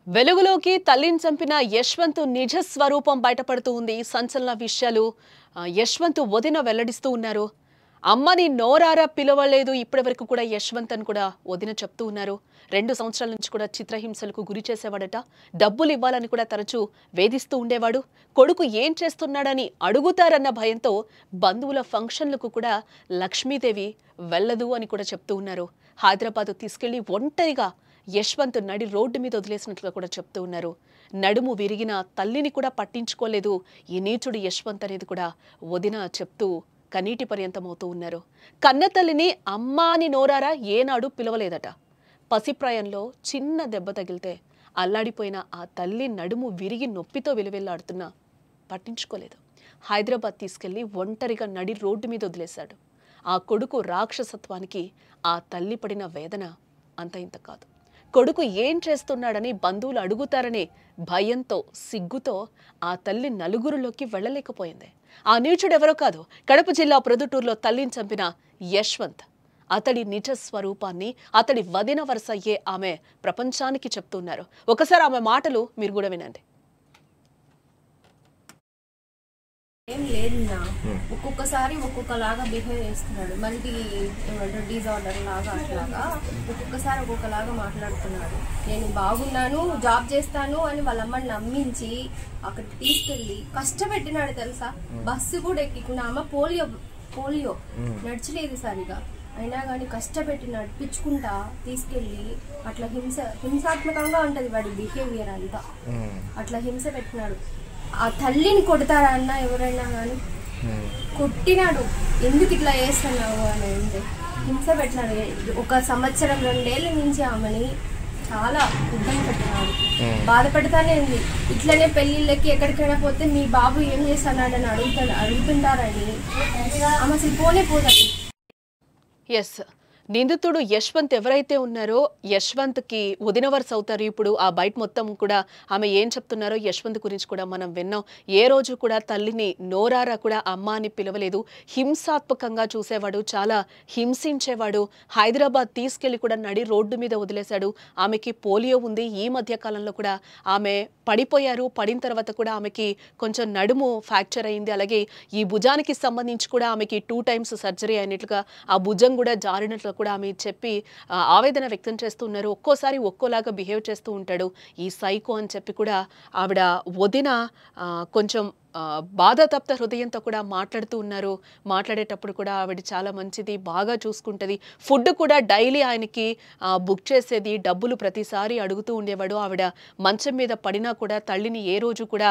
వెలుగులోకి తల్లిని చంపిన యశ్వంత్ నిజ స్వరూపం బయటపడుతూ ఉంది. సంచలన విషయాలు యశ్వంత్ వదిన వెల్లడిస్తూ ఉన్నారు. అమ్మని నోరారా పిలవలేదు ఇప్పటివరకు కూడా యశ్వంత్ అని కూడా వదిన చెప్తూ ఉన్నారు. 2 సంవత్సరాల నుంచి కూడా చిత్రహింసలకు గురి చేసేవాడట. డబ్బులు ఇవ్వాలని కూడా తరచూ వేధిస్తూ ఉండేవాడు. కొడుకు ఏం చేస్తున్నాడని అడుగుతారన్న భయంతో బంధువుల ఫంక్షన్లకు కూడా లక్ష్మీదేవి వెళ్ళదు అని కూడా చెప్తూ ఉన్నారు. హైదరాబాద్ తీసుకెళ్లి ఒంటరిగా యశ్వంత్ నడి రోడ్డు మీద వదిలేసినట్లుగా కూడా చెప్తూ ఉన్నారు. నడుము విరిగిన తల్లిని కూడా పట్టించుకోలేదు ఈ నీచుడు యశ్వంత్ అనేది కూడా వదిన చెప్తూ కన్నీటి పర్యంతమవుతూ ఉన్నారు. కన్న తల్లిని అమ్మా అని నోరారా ఏనాడు పిలవలేదట. పసిప్రాయంలో చిన్న దెబ్బ తగిలితే అల్లాడిపోయిన ఆ తల్లి నడుము విరిగి నొప్పితో విలువెల్లాడుతున్నా పట్టించుకోలేదు. హైదరాబాద్ తీసుకెళ్లి ఒంటరిగా నడి రోడ్డు మీద వదిలేశాడు. ఆ కొడుకు రాక్షసత్వానికి ఆ తల్లి పడిన వేదన అంత ఇంత కాదు. కొడుకు ఏం చేస్తున్నాడని బంధువులు అడుగుతారనే భయంతో సిగ్గుతో ఆ తల్లి నలుగురిలోకి వెళ్ళలేకపోయింది. ఆ నీచుడెవరో కాదు, కడప జిల్లా ప్రొద్దుటూరులో తల్లిని చంపిన యశ్వంత్. అతడి నిజ స్వరూపాన్ని అతడి వదిన వరుస అయ్యే ఆమె ప్రపంచానికి చెప్తున్నారు. ఒకసారి ఆమె మాటలు మీరు కూడా వినండి. ఏం లేదన్నా, ఒక్కొక్కసారి ఒక్కొక్కలాగా బిహేవ్ చేస్తున్నాడు. మళ్ళీ డిజార్డర్ లాగా అట్లాగా ఒక్కొక్కసారి ఒక్కొక్కలాగా మాట్లాడుతున్నాడు. నేను బాగున్నాను, జాబ్ చేస్తాను అని వాళ్ళ అమ్మని నమ్మించి అక్కడికి తీసుకెళ్ళి కష్టపెట్టినాడు తెలుసా. బస్సు కూడా ఎక్కికున్నా, అమ్మ పోలియో నడిచలేదు సరిగా, అయినా కానీ కష్టపెట్టి నడిపించుకుంటా తీసుకెళ్ళి అట్లా హింసాత్మకంగా ఉంటది వాడి బిహేవియర్ అంతా. అట్లా హింస పెట్టినాడు. ఆ తల్లిని కొడతారా అన్న ఎవరైనా కానీ, కొట్టినాడు. ఎందుకు ఇట్లా చేస్తున్నావు అని అంటే హింస పెట్టినాడు. 1 సంవత్సరం 2 ఏళ్ళ నుంచి ఆమెని చాలా ఇబ్బంది పెట్టినాడు. బాధపడతానే ఉంది. ఇట్లనే పెళ్లిళ్ళకి ఎక్కడికైనా పోతే మీ బాబు ఏం చేస్తున్నాడని అడుగుతుంటారని ఆమె అసలు పోనే పోదండి. ఎస్, నిందితుడు యశ్వంత్ ఎవరైతే ఉన్నారో యశ్వంత్కి వదిన వరుస అవుతారు. ఇప్పుడు ఆ బయట మొత్తం కూడా ఆమె ఏం చెప్తున్నారో యశ్వంత్ గురించి కూడా మనం విన్నాం. ఏ రోజు కూడా తల్లిని నోరారా కూడా అమ్మ అని పిలవలేదు. హింసాత్మకంగా చూసేవాడు, చాలా హింసించేవాడు. హైదరాబాద్ తీసుకెళ్లి కూడా నడి రోడ్డు మీద వదిలేశాడు. ఆమెకి పోలియో ఉంది. ఈ మధ్య కాలంలో కూడా ఆమె పడిపోయారు. పడిన తర్వాత కూడా ఆమెకి కొంచెం నడుము ఫ్రాక్చర్ అయింది. అలాగే ఈ భుజానికి సంబంధించి కూడా ఆమెకి 2 టైమ్స్ సర్జరీ అయినట్లుగా, ఆ భుజం కూడా జారినట్లు కూడా ఆమె చెప్పి ఆవేదన వ్యక్తం చేస్తూ ఉన్నారు. ఒక్కోసారి ఒక్కోలాగా బిహేవ్ చేస్తూ ఉంటాడు ఈ సైకో అని చెప్పి కూడా ఆవిడ వదిన కొంచెం బాధాతప్త హృదయంతో కూడా మాట్లాడుతూ ఉన్నారు. మాట్లాడేటప్పుడు కూడా ఆవిడ చాలా మంచిది, బాగా చూసుకుంటుంది. ఫుడ్ కూడా డైలీ ఆయనకి బుక్ చేసేది, డబ్బులు ప్రతిసారి అడుగుతూ ఉండేవాడు. ఆవిడ మంచం మీద పడినా కూడా తల్లిని ఏ రోజు కూడా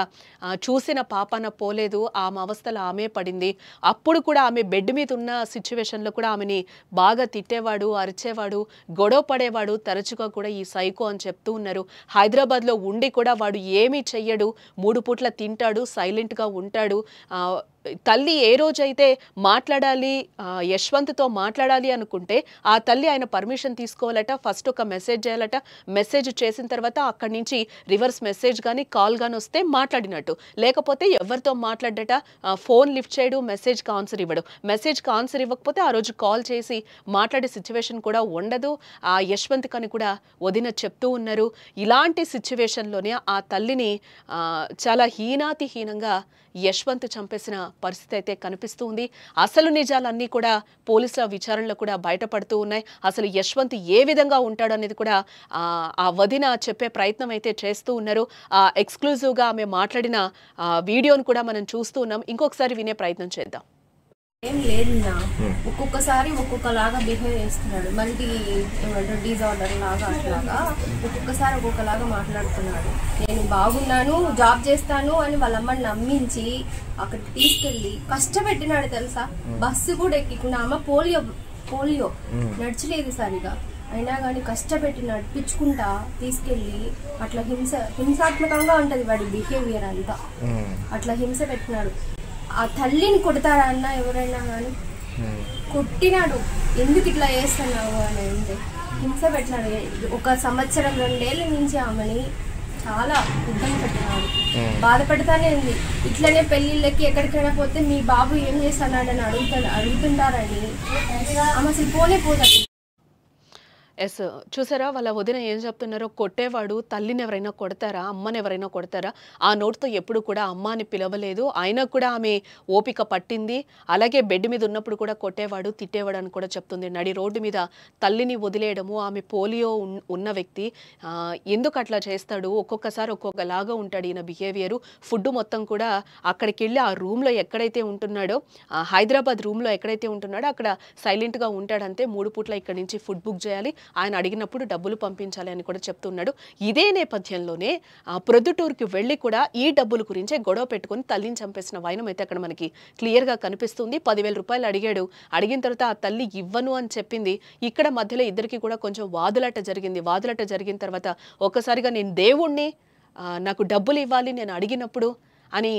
చూసిన పాపాన పోలేదు. ఆమె అవస్థలో ఆమె పడింది. అప్పుడు కూడా ఆమె బెడ్ మీద ఉన్న సిచ్యువేషన్లో కూడా ఆమెని బాగా తిట్టేవాడు, అరిచేవాడు, గొడవ పడేవాడు. తరచుగా కూడా ఈ సైకో అని చెప్తూ ఉన్నారు. హైదరాబాద్లో ఉండి కూడా వాడు ఏమీ చెయ్యడు, 3 పూట్ల తింటాడు, సైలెంట్ గా ఉంటాడు. తల్లి ఏ రోజైతే మాట్లాడాలి, యశ్వంత్తో మాట్లాడాలి అనుకుంటే ఆ తల్లి ఆయన పర్మిషన్ తీసుకోవాలట. ఫస్ట్ ఒక మెసేజ్ చేయాలట. మెసేజ్ చేసిన తర్వాత అక్కడి నుంచి రివర్స్ మెసేజ్ కానీ కాల్ కానీ వస్తే మాట్లాడినట్టు, లేకపోతే ఎవరితో మాట్లాడట. ఫోన్ లిఫ్ట్ చేయడు, మెసేజ్కి ఆన్సర్ ఇవ్వడు. మెసేజ్కి ఆన్సర్ ఇవ్వకపోతే ఆ రోజు కాల్ చేసి మాట్లాడే సిచ్యువేషన్ కూడా ఉండదు ఆ యశ్వంత్ కని కూడా వదిన చెప్తూ ఉన్నారు. ఇలాంటి సిచ్యువేషన్లోనే ఆ తల్లిని చాలా హీనంగా యశ్వంత్ చంపేసిన పరిస్థితి అయితే కనిపిస్తూ ఉంది. అసలు నిజాలన్నీ కూడా పోలీసుల విచారణలో కూడా బయటపడుతూ ఉన్నాయి. అసలు యశ్వంత్ ఏ విధంగా ఉంటాడు అనేది కూడా ఆ వదిన చెప్పే ప్రయత్నం అయితే చేస్తూ ఉన్నారు. ఎక్స్క్లూజివ్గా ఆమె మాట్లాడిన వీడియోను కూడా మనం చూస్తూ ఉన్నాం. ఇంకొకసారి వినే ప్రయత్నం చేద్దాం. ఏం లేదన్నా, ఒక్కొక్కసారి ఒక్కొక్కలాగా బిహేవ్ చేస్తున్నాడు. మళ్ళీ డిజార్డర్ లాగా అట్లాగా ఒక్కొక్కసారి ఒక్కొక్కలాగా మాట్లాడుతున్నాడు. నేను బాగున్నాను, జాబ్ చేస్తాను అని వాళ్ళ అమ్మని నమ్మించి అక్కడికి తీసుకెళ్ళి కష్టపెట్టినాడు తెలుసా. బస్సు కూడా ఎక్కికున్నా, అమ్మ పోలియో నడిచలేదు సరిగా, అయినా కానీ కష్టపెట్టి నడిపించుకుంటా తీసుకెళ్ళి అట్లా హింసాత్మకంగా ఉంటది వాడి బిహేవియర్ అంతా. అట్లా హింస పెట్టినాడు. ఆ తల్లిని కొడతారా అన్న ఎవరైనా కానీ, కొట్టినాడు. ఎందుకు ఇట్లా చేస్తున్నావు అని అంటే హింస పెట్టినాడు. 1 సంవత్సరం 2 ఏళ్ళ నుంచి ఆమెని చాలా ఇబ్బంది పెట్టినాడు. బాధపడతానే ఉంది. ఇట్లనే పెళ్లిళ్ళకి ఎక్కడికైనా పోతే మీ బాబు ఏం చేస్తున్నాడని అడుగుతుంటారని ఆమె అసలు పోనే పోదండి. ఎస్. చూసారా వాళ్ళ వదిన ఏం చెప్తున్నారో, కొట్టేవాడు తల్లిని ఎవరైనా కొడతారా, అమ్మని ఎవరైనా కొడతారా? ఆ నోటితో ఎప్పుడు కూడా అమ్మ అని పిలవలేదు. అయినా కూడా ఆమె ఓపిక పట్టింది. అలాగే బెడ్ మీద ఉన్నప్పుడు కూడా కొట్టేవాడు, తిట్టేవాడు అని కూడా చెప్తుంది. నడి రోడ్డు మీద తల్లిని వదిలేయడము, ఆమె పోలియో ఉన్న వ్యక్తి ఎందుకు అట్లా చేస్తాడు? ఒక్కొక్కసారి ఒక్కొక్కలాగా ఉంటాడు ఈయన బిహేవియరు. ఫుడ్ మొత్తం కూడా అక్కడికి వెళ్ళి ఆ రూమ్లో ఎక్కడైతే ఉంటున్నాడో, హైదరాబాద్ రూమ్లో ఎక్కడైతే ఉంటున్నాడో అక్కడ సైలెంట్గా ఉంటాడంతే. 3 పూట్ల ఇక్కడి నుంచి ఫుడ్ బుక్ చేయాలి, ఆయన అడిగినప్పుడు డబ్బులు పంపించాలి అని కూడా చెప్తున్నాడు. ఇదే నేపథ్యంలోనే ప్రొద్దుటూరుకి వెళ్ళి కూడా ఈ డబ్బుల గురించే గొడవ పెట్టుకుని తల్లిని చంపేసిన వైనం అయితే అక్కడ మనకి క్లియర్గా కనిపిస్తుంది. 10,000 రూపాయలు అడిగాడు. అడిగిన తర్వాత ఆ తల్లి ఇవ్వను అని చెప్పింది. ఇక్కడ మధ్యలో ఇద్దరికి కూడా కొంచెం వాదులాట జరిగింది. వాదులాట జరిగిన తర్వాత ఒక్కసారిగా నేను దేవుణ్ణి, నాకు డబ్బులు ఇవ్వాలి నేను అడిగినప్పుడు అని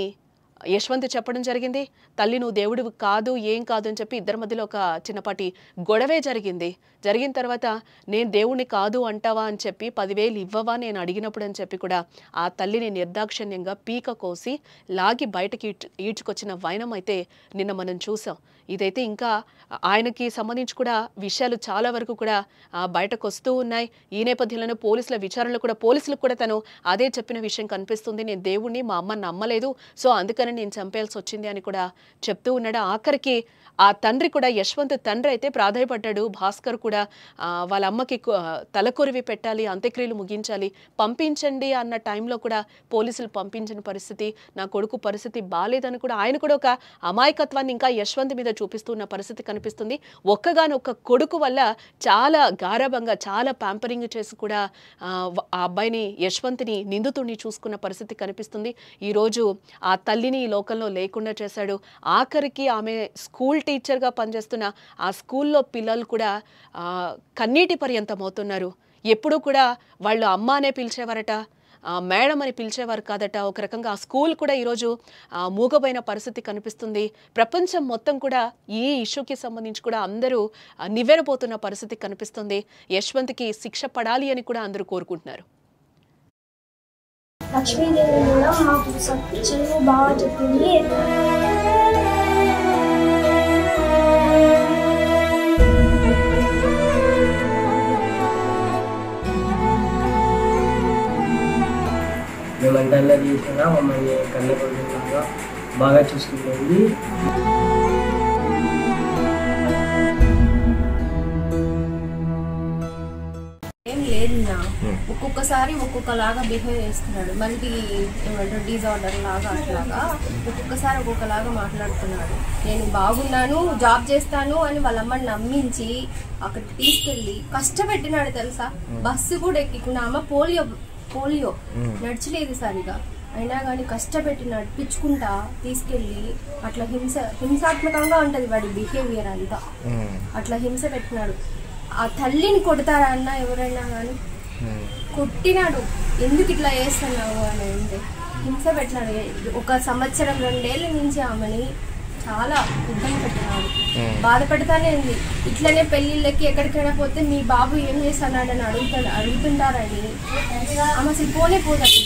యశ్వంత్ చెప్పడం జరిగింది. తల్లి నువ్వు దేవుడివి కాదు, ఏం కాదు అని చెప్పి ఇద్దరి మధ్యలో ఒక చిన్నపాటి గొడవే జరిగింది. జరిగిన తర్వాత నేను దేవుణ్ణి కాదు అంటావా అని చెప్పి 10,000 ఇవ్వవా నేను అడిగినప్పుడు అని చెప్పి కూడా ఆ తల్లిని నిర్దాక్షిణ్యంగా పీక కోసి లాగి బయటకి ఈడ్చుకొచ్చిన వైనం అయితే నిన్న మనం చూసాం. ఇదైతే ఇంకా ఆయనకి సంబంధించి కూడా విషయాలు చాలా వరకు కూడా బయటకు వస్తూ ఉన్నాయి. ఈ నేపథ్యంలోనే పోలీసుల విచారణలో కూడా పోలీసులకు కూడా తను అదే చెప్పిన విషయం కనిపిస్తుంది. నేను దేవుణ్ణి మా అమ్మ నమ్మలేదు, సో అందుకని నేను చంపేయాల్సి వచ్చింది అని కూడా చెప్తూ ఉన్నాడు. ఆఖరికి ఆ తండ్రి కూడా, యశ్వంత్ తండ్రి అయితే ప్రాధాయపడ్డాడు. భాస్కర్ కూడా వాళ్ళ అమ్మకి తలకొరివి పెట్టాలి, అంత్యక్రియలు ముగించాలి, పంపించండి అన్న టైంలో కూడా పోలీసులు పంపించిన పరిస్థితి, నా కొడుకు పరిస్థితి బాలేదని కూడా ఆయన కూడా ఒక అమాయకత్వాన్ని ఇంకా యశ్వంత్ మీద చూపిస్తున్న పరిస్థితి కనిపిస్తుంది. ఒక్కగానొక్క కొడుకు వల్ల చాలా గారాబంగా, చాలా ప్యాంపరింగ్ చేసి కూడా ఆ అబ్బాయిని, యశ్వంత్ని, నిందితుడిని చూసుకున్న పరిస్థితి కనిపిస్తుంది. ఈరోజు ఆ తల్లిని ఈ లోకంలో లేకుండా చేశాడు. ఆఖరికి ఆమె స్కూల్ టీచర్గా పనిచేస్తున్న ఆ స్కూల్లో పిల్లలు కూడా కన్నీటి పర్యంతం అవుతున్నారు. ఎప్పుడూ కూడా వాళ్ళు అమ్మ అనే పిలిచేవారట, మేడం అని పిలిచేవారు కాదట. ఒక రకంగా ఆ స్కూల్ కూడా ఈరోజు మూగబోయిన పరిస్థితి కనిపిస్తుంది. ప్రపంచం మొత్తం కూడా ఈ ఇష్యూకి సంబంధించి కూడా అందరూ నివ్వెరపోతున్న పరిస్థితి కనిపిస్తుంది. యశ్వంత్కి శిక్ష పడాలి అని కూడా అందరూ కోరుకుంటున్నారు. లక్ష్మీదేవి కూడా మాకు చదువు బాగా చెప్పింది. మేమంతా అల్లరి చేసినా మమ్మల్ని కన్న కొడుకులాగా బాగా చూసుకుంటుంది. ఏం లేదన్నా, ఒక్కొక్కసారి ఒక్కొక్కలాగా బిహేవ్ చేస్తున్నాడు. మళ్ళీ ఏమంటారు డిజార్డర్ లాగా అట్లాగా ఒక్కొక్కసారి ఒక్కొక్కలాగా మాట్లాడుతున్నాడు. నేను బాగున్నాను, జాబ్ చేస్తాను అని వాళ్ళ అమ్మని నమ్మించి అక్కడికి తీసుకెళ్ళి కష్టపెట్టినాడు తెలుసా. బస్సు కూడా ఎక్కికుండా, అమ్మ పోలియో నడిచలేదు సరిగా, అయినా కానీ కష్టపెట్టి నడిపించుకుంటా తీసుకెళ్ళి అట్లా హింసాత్మకంగా ఉంటుంది వాడి బిహేవియర్ అంతా. అట్లా హింస పెట్టినాడు. ఆ తల్లిని కొడతారా అన్న ఎవరైనా కానీ, కొట్టినాడు. ఎందుకు ఇట్లా చేస్తున్నావు అని అంటే హింస పెట్టినాడు. 1 సంవత్సరం 2 ఏళ్ళ నుంచి ఆమెని చాలా ఇబ్బంది పెట్టినాడు, బాధ పెడతానే ఉంది. ఇట్లనే పెళ్ళిళ్ళకి ఎక్కడికైనా పోతే మీ బాబు ఏం చేస్తున్నాడని అడుగుతుంటారని ఆమె అసలు పోనే పోతుంది.